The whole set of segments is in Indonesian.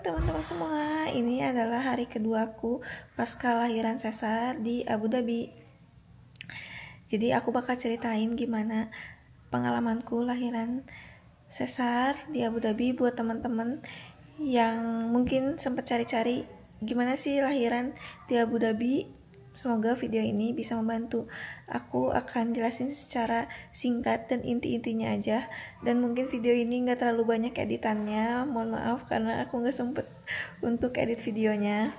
teman-teman semua, ini adalah hari keduaku pasca lahiran sesar di Abu Dhabi. Jadi aku bakal ceritain gimana pengalamanku lahiran sesar di Abu Dhabi buat teman-teman yang mungkin sempat cari-cari gimana sih lahiran di Abu Dhabi. Semoga video ini bisa membantu. Aku akan jelasin secara singkat dan inti-intinya aja. Dan mungkin video ini nggak terlalu banyak editannya. Mohon maaf karena aku nggak sempet untuk edit videonya.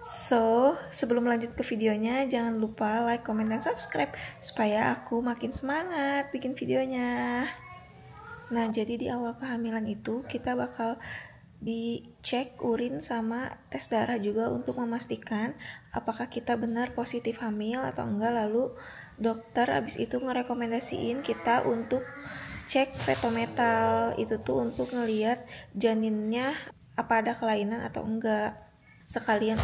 So, sebelum lanjut ke videonya, jangan lupa like, comment, dan subscribe supaya aku makin semangat bikin videonya. Nah, jadi di awal kehamilan itu kita bakal dicek urin sama tes darah juga untuk memastikan apakah kita benar positif hamil atau enggak. Lalu dokter abis itu ngerekomendasiin kita untuk cek fetometal, itu tuh untuk ngeliat janinnya apa ada kelainan atau enggak, sekalian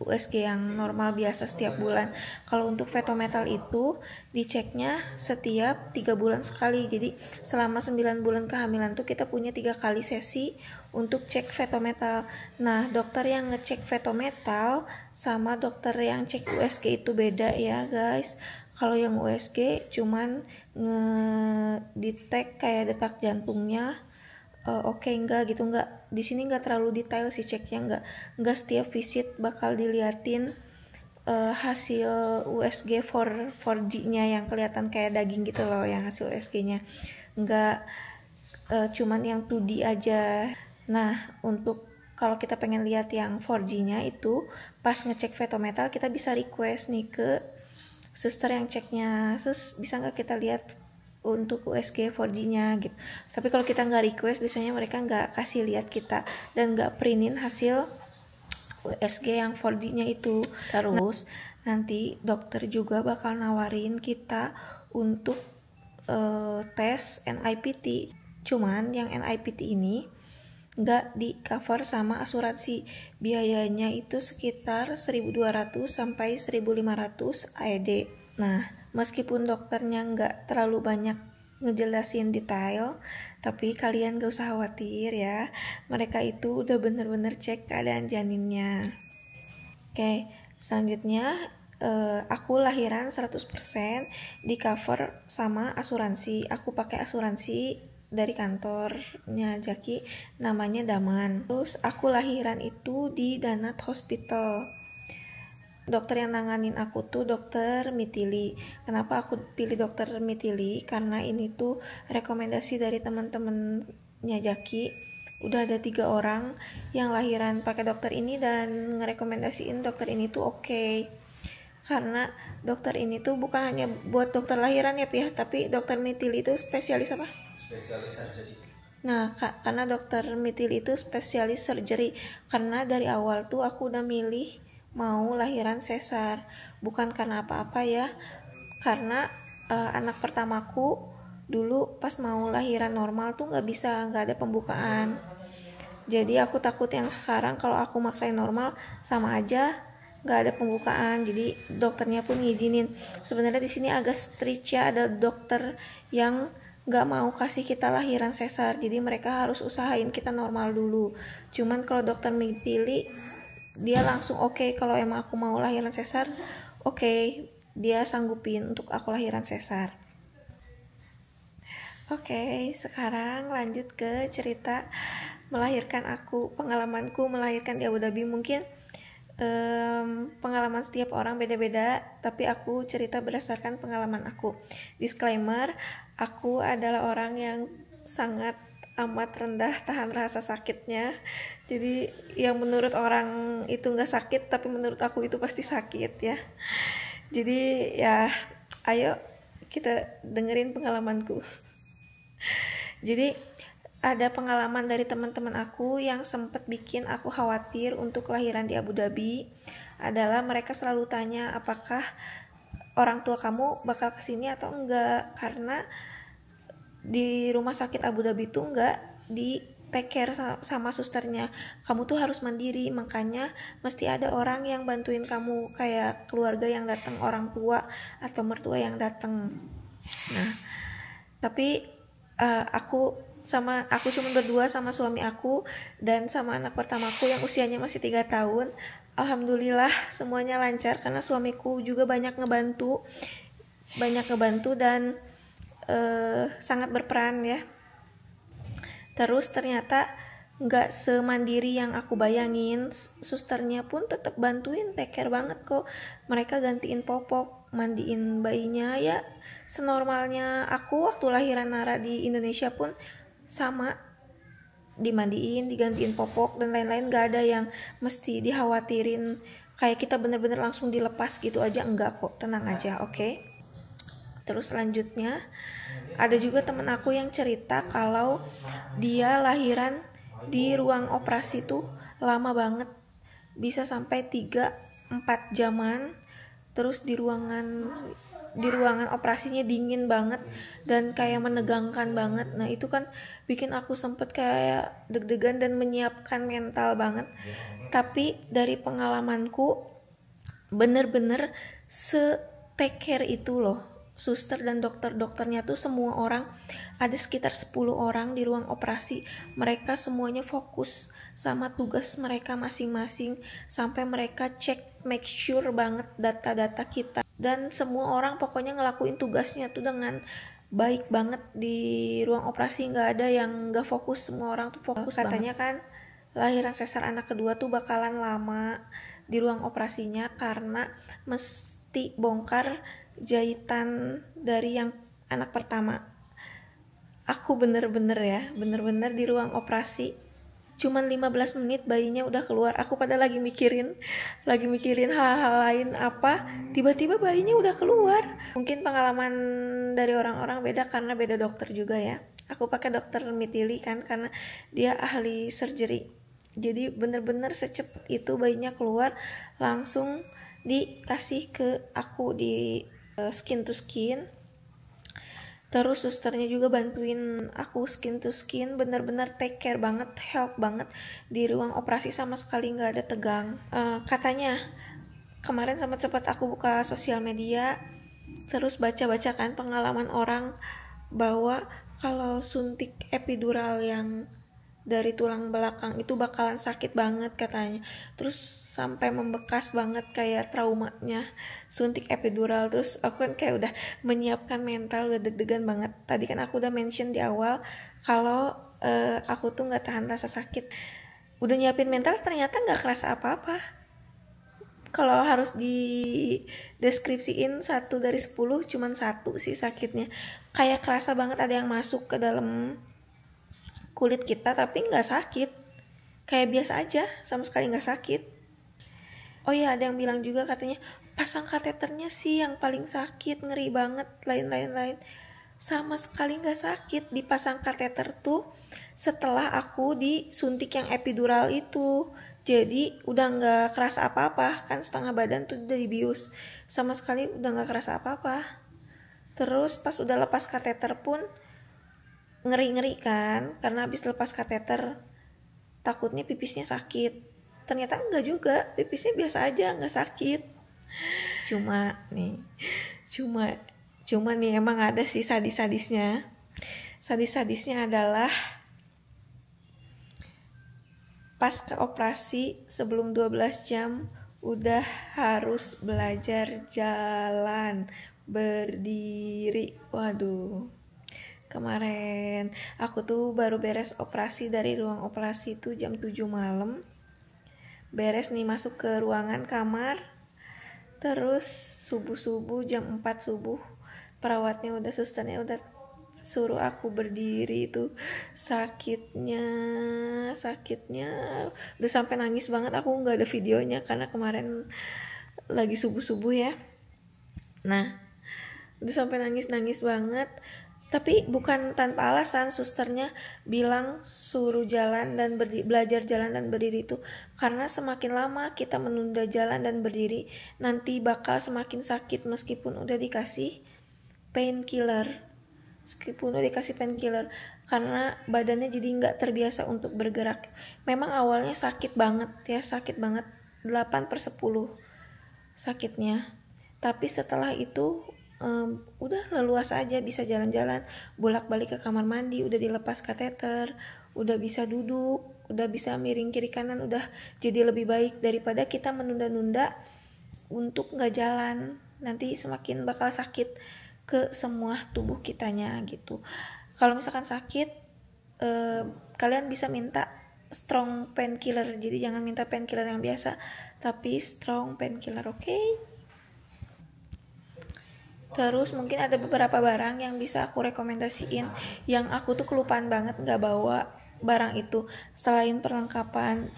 USG yang normal biasa setiap bulan. Kalau untuk fetometal itu diceknya setiap 3 bulan sekali. Jadi selama 9 bulan kehamilan tuh kita punya 3 kali sesi untuk cek fetometal. Nah, dokter yang ngecek fetometal sama dokter yang cek USG itu beda ya guys. Kalau yang USG cuman ngedetect kayak detak jantungnya oke enggak gitu, enggak di sini enggak terlalu detail sih ceknya, enggak setiap visit bakal diliatin hasil USG 4G-nya yang kelihatan kayak daging gitu loh, yang hasil USG-nya enggak, cuman yang 2D aja. Nah, untuk kalau kita pengen lihat yang 4G-nya itu pas ngecek fetometal kita bisa request nih ke suster yang ceknya, sus bisa nggak kita lihat untuk USG 4G-nya gitu. Tapi kalau kita nggak request, biasanya mereka nggak kasih lihat kita dan nggak printin hasil USG yang 4G-nya itu. Terus nanti dokter juga bakal nawarin kita untuk tes NIPT. Cuman yang NIPT ini nggak di cover sama asuransi. Biayanya itu sekitar 1.200 sampai 1.500 AED. Nah, meskipun dokternya nggak terlalu banyak ngejelasin detail, tapi kalian gak usah khawatir ya. Mereka itu udah bener-bener cek keadaan janinnya. Oke, selanjutnya aku lahiran 100% di cover sama asuransi. Aku pakai asuransi dari kantornya Jaki, namanya Daman. Terus aku lahiran itu di Danat Hospital. Dokter yang nanganin aku tuh dokter Mitili. Kenapa aku pilih dokter Mitili? Karena ini tuh rekomendasi dari teman-temannya Jaki. Udah ada 3 orang yang lahiran pakai dokter ini dan ngerekomendasiin dokter ini tuh oke. Karena dokter ini tuh bukan hanya buat dokter lahiran ya Pia, tapi dokter Mitili itu spesialis apa? Spesialis surgery. Nah, karena dokter Mitili itu spesialis surgery. Karena dari awal tuh aku udah milih mau lahiran sesar, bukan karena apa-apa ya, karena anak pertamaku dulu pas mau lahiran normal tuh nggak ada pembukaan. Jadi aku takut yang sekarang kalau aku maksain normal sama aja nggak ada pembukaan. Jadi dokternya pun ngizinin. Sebenarnya di sini agak strict ya, ada dokter yang nggak mau kasih kita lahiran sesar, jadi mereka harus usahain kita normal dulu. Cuman kalau dokter Mitili dia langsung oke, kalau emang aku mau lahiran sesar oke, dia sanggupin untuk aku lahiran sesar. Oke, sekarang lanjut ke cerita melahirkan aku, pengalamanku melahirkan di Abu Dhabi. Mungkin pengalaman setiap orang beda-beda, tapi aku cerita berdasarkan pengalaman aku. Disclaimer, aku adalah orang yang sangat amat rendah tahan rasa sakitnya. Jadi yang menurut orang itu nggak sakit, tapi menurut aku itu pasti sakit ya. Jadi ya, ayo kita dengerin pengalamanku. Jadi ada pengalaman dari teman-teman aku yang sempat bikin aku khawatir untuk lahiran di Abu Dhabi. Adalah mereka selalu tanya apakah orang tua kamu bakal kesini atau enggak, karena di rumah sakit Abu Dhabi tuh enggak di take care sama susternya. Kamu tuh harus mandiri, makanya mesti ada orang yang bantuin kamu, kayak keluarga yang datang, orang tua atau mertua yang datang. Nah, tapi aku sama aku cuma berdua sama suami aku dan sama anak pertamaku yang usianya masih 3 tahun. Alhamdulillah semuanya lancar karena suamiku juga banyak ngebantu dan sangat berperan ya. Terus ternyata nggak semandiri yang aku bayangin, susternya pun tetap bantuin, take care banget kok. Mereka gantiin popok, mandiin bayinya ya senormalnya aku waktu lahiran Nara di Indonesia pun sama, dimandiin, digantiin popok dan lain-lain. Gak ada yang mesti dikhawatirin kayak kita bener-bener langsung dilepas gitu aja, enggak kok, tenang aja, oke? Terus selanjutnya ada juga temen aku yang cerita kalau dia lahiran di ruang operasi tuh lama banget, bisa sampai 3-4 jaman. Terus di ruangan operasinya dingin banget dan kayak menegangkan banget. Nah itu kan bikin aku sempet kayak deg-degan dan menyiapkan mental banget. Tapi dari pengalamanku bener-bener take care itu loh suster dan dokter-dokternya tuh. Semua orang, ada sekitar 10 orang di ruang operasi, mereka semuanya fokus sama tugas mereka masing-masing sampai mereka cek, make sure banget data-data kita, dan semua orang pokoknya ngelakuin tugasnya tuh dengan baik banget di ruang operasi. Nggak ada yang nggak fokus, semua orang tuh fokus. Katanya kan lahiran sesar anak kedua tuh bakalan lama di ruang operasinya karena mesti bongkar jahitan dari yang anak pertama. Aku bener-bener di ruang operasi cuman 15 menit bayinya udah keluar. Aku pada lagi mikirin hal-hal lain apa, tiba-tiba bayinya udah keluar. Mungkin pengalaman dari orang-orang beda karena beda dokter juga ya. Aku pakai dokter Mitili kan karena dia ahli surgery. Jadi bener-bener secepat itu bayinya keluar, langsung dikasih ke aku di skin to skin. Terus susternya juga bantuin aku skin to skin, bener-bener take care banget, help banget. Di ruang operasi sama sekali gak ada tegang. Katanya kemarin sempat aku buka sosial media, terus baca-baca kan pengalaman orang bahwa kalau suntik epidural yang dari tulang belakang itu bakalan sakit banget katanya. Terus sampai membekas banget kayak traumanya suntik epidural. Terus aku kan kayak udah menyiapkan mental, udah deg-degan banget. Tadi kan aku udah mention di awal kalau aku tuh nggak tahan rasa sakit. Udah nyiapin mental, ternyata nggak kerasa apa-apa. Kalau harus di deskripsiin 1 dari 10, cuman 1 sih sakitnya. Kayak kerasa banget ada yang masuk ke dalam kulit kita, tapi nggak sakit, kayak biasa aja, sama sekali nggak sakit. Oh ya, ada yang bilang juga katanya pasang kateternya sih yang paling sakit, ngeri banget, lain-lain. Sama sekali nggak sakit. Dipasang kateter tuh setelah aku disuntik yang epidural itu, jadi udah nggak kerasa apa-apa kan, setengah badan tuh udah dibius, sama sekali udah nggak kerasa apa-apa. Terus pas udah lepas kateter pun ngeri-ngeri kan, karena habis lepas kateter takutnya pipisnya sakit. Ternyata enggak juga, pipisnya biasa aja, nggak sakit. Cuma nih emang ada sih sadis-sadisnya. Sadis-sadisnya adalah pas ke operasi sebelum 12 jam udah harus belajar jalan berdiri. Waduh, kemarin aku tuh baru beres operasi dari ruang operasi tuh jam 7 malam. Beres nih, masuk ke ruangan kamar. Terus subuh jam 4 subuh perawatnya udah, susternya udah suruh aku berdiri. Itu sakitnya udah sampai nangis banget. Aku nggak ada videonya karena kemarin lagi subuh ya. Nah, udah sampai nangis banget. Tapi bukan tanpa alasan, susternya bilang suruh jalan dan belajar jalan dan berdiri itu karena semakin lama kita menunda jalan dan berdiri, nanti bakal semakin sakit meskipun udah dikasih painkiller. Karena badannya jadi nggak terbiasa untuk bergerak. Memang awalnya sakit banget, 8/10 sakitnya. Tapi setelah itu udah leluasa aja, bisa jalan-jalan, bolak-balik ke kamar mandi, udah dilepas kateter, udah bisa duduk, udah bisa miring kiri kanan, udah jadi lebih baik daripada kita menunda-nunda untuk nggak jalan. Nanti semakin bakal sakit ke semua tubuh kitanya gitu. Kalau misalkan sakit, kalian bisa minta strong painkiller, jadi jangan minta painkiller yang biasa, tapi strong painkiller, oke? Terus mungkin ada beberapa barang yang bisa aku rekomendasiin, yang aku tuh kelupaan banget nggak bawa barang itu. Selain perlengkapan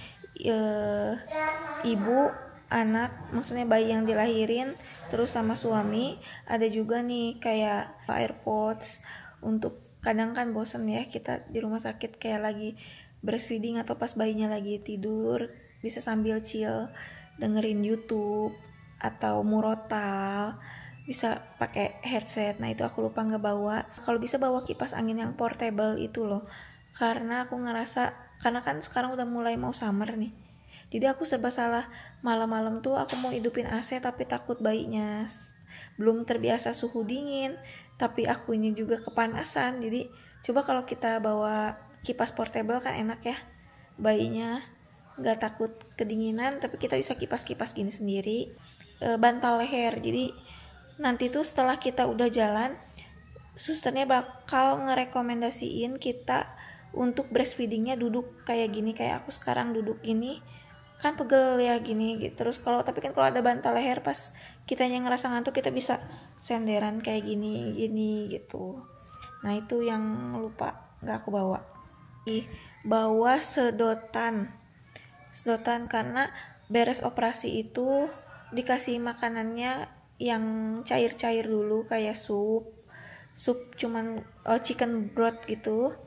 ibu, anak, maksudnya bayi yang dilahirin, terus sama suami, ada juga nih kayak AirPods, untuk kadang kan bosen ya kita di rumah sakit kayak lagi breastfeeding atau pas bayinya lagi tidur, bisa sambil chill dengerin YouTube atau murotal, bisa pakai headset. Nah itu aku lupa nggak bawa. Kalau bisa bawa kipas angin yang portable itu loh, karena aku ngerasa, karena kan sekarang udah mulai mau summer nih, jadi aku serba salah. Malam-malam tuh aku mau hidupin AC tapi takut bayinya belum terbiasa suhu dingin, tapi akunya juga kepanasan. Jadi coba kalau kita bawa kipas portable kan enak ya, bayinya nggak takut kedinginan, tapi kita bisa kipas-kipas gini sendiri. Bantal leher, jadi nanti tuh setelah kita udah jalan, susternya bakal ngerekomendasiin kita untuk breastfeedingnya duduk kayak gini, kayak aku sekarang duduk gini kan pegel ya gini gitu. Terus kalau ada bantal leher, pas kitanya ngerasa ngantuk, kita bisa senderan kayak gini gitu. Nah itu yang lupa nggak aku bawa. Bawa sedotan karena beres operasi itu dikasih makanannya yang cair-cair dulu, kayak sup cuman chicken broth gitu.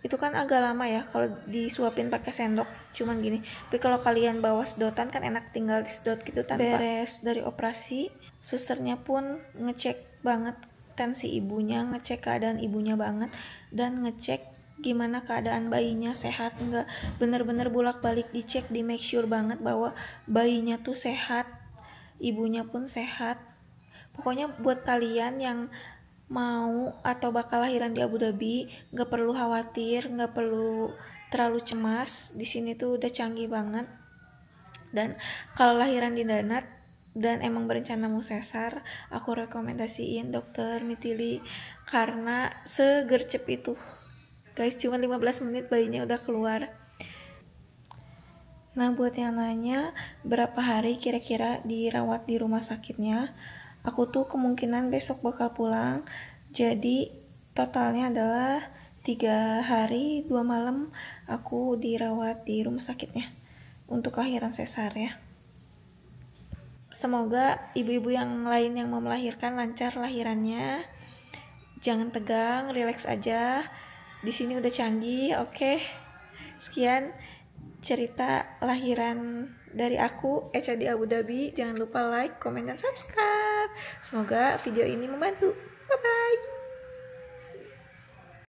Itu kan agak lama ya kalau disuapin pakai sendok cuman gini. Tapi kalau kalian bawa sedotan kan enak, tinggal disedot gitu tanpa. Beres dari operasi, susternya pun ngecek banget tensi ibunya, ngecek keadaan ibunya banget, dan ngecek gimana keadaan bayinya, sehat enggak. Bener-bener bolak-balik dicek, di make sure banget bahwa bayinya tuh sehat, ibunya pun sehat. Pokoknya buat kalian yang mau atau bakal lahiran di Abu Dhabi, nggak perlu khawatir, nggak perlu terlalu cemas. Di sini tuh udah canggih banget. Dan kalau lahiran di Danat dan emang berencana mau sesar, aku rekomendasiin dokter Mitili, karena segercep itu guys, cuma 15 menit bayinya udah keluar. Nah buat yang nanya berapa hari kira-kira dirawat di rumah sakitnya, aku tuh kemungkinan besok bakal pulang, jadi totalnya adalah 3 hari 2 malam aku dirawat di rumah sakitnya untuk lahiran sesar ya. Semoga ibu-ibu yang lain yang mau melahirkan lancar lahirannya, jangan tegang, relax aja. Di sini udah canggih, oke? Sekian cerita lahiran dari aku, Echa di Abu Dhabi. Jangan lupa like, comment, dan subscribe. Semoga video ini membantu. Bye-bye.